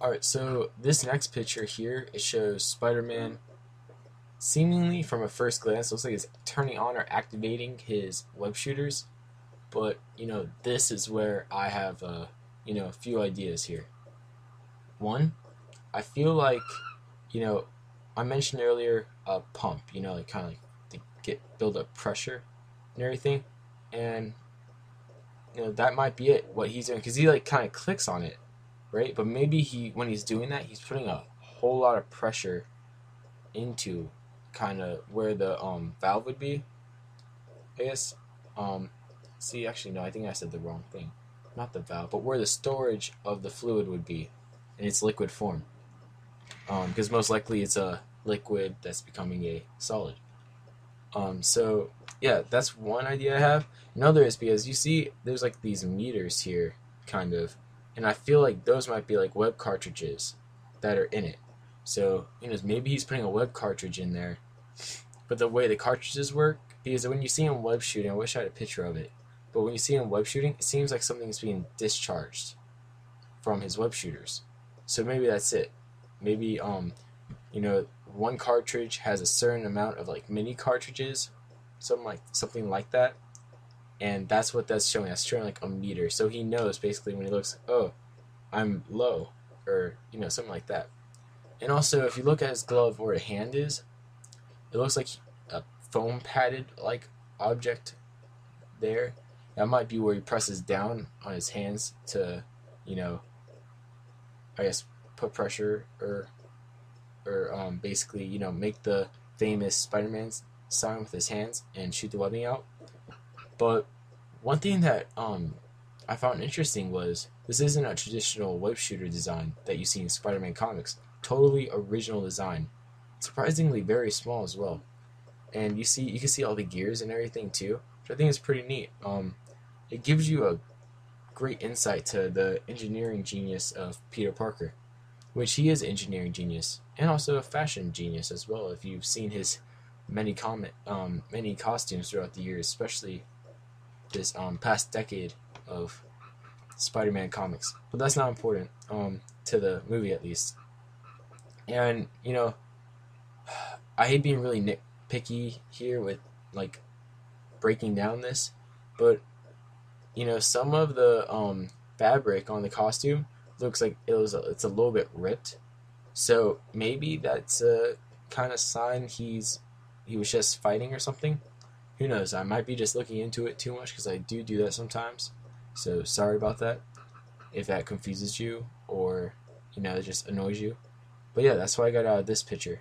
Alright, so this next picture here, it shows Spider-Man seemingly from a first glance looks like he's turning on or activating his web shooters, but this is where I have a few ideas here. One, I feel like you know I mentioned earlier a pump, like kind of like to get build up pressure and everything, and that might be it. What he's doing because he like kind of clicks on it, right? But maybe when he's doing that, he's putting a whole lot of pressure into kind of where the valve would be. I guess. Um, See, actually, no, I think I said the wrong thing. Not the valve, but where the storage of the fluid would be in its liquid form. Because most likely it's a liquid that's becoming a solid. So yeah, that's one idea I have. Another is because you see, there's like these meters here, kind of, and I feel like those might be like web cartridges that are in it. So maybe he's putting a web cartridge in there, but the way the cartridges work, because when you see him web shooting, I wish I had a picture of it, but when you see him web shooting, it seems like something is being discharged from his web shooters. So maybe that's it. Maybe one cartridge has a certain amount of like mini cartridges, something like that, and that's what that's showing. That's showing like a meter, so he knows basically when he looks, oh, I'm low, or something like that. And also, if you look at his glove where a hand is, it looks like a foam padded like object there. That might be where he presses down on his hands to, you know, I guess put pressure or basically make the famous Spider-Man sign with his hands and shoot the webbing out. But one thing that I found interesting was this isn't a traditional web shooter design that you see in Spider-Man comics. Totally original design, surprisingly very small as well. And you can see all the gears and everything too, which I think is pretty neat. It gives you a great insight to the engineering genius of Peter Parker, which he is an engineering genius and also a fashion genius as well. If you've seen his many costumes throughout the years, especially this past decade of Spider-Man comics. But that's not important to the movie at least. And I hate being really nitpicky here with like breaking down this, but some of the fabric on the costume looks like it's a little bit ripped. So maybe that's a kind of sign he was just fighting or something. Who knows? I might be just looking into it too much because I do that sometimes. So sorry about that if that confuses you or it just annoys you. But yeah, that's what I got out of this picture.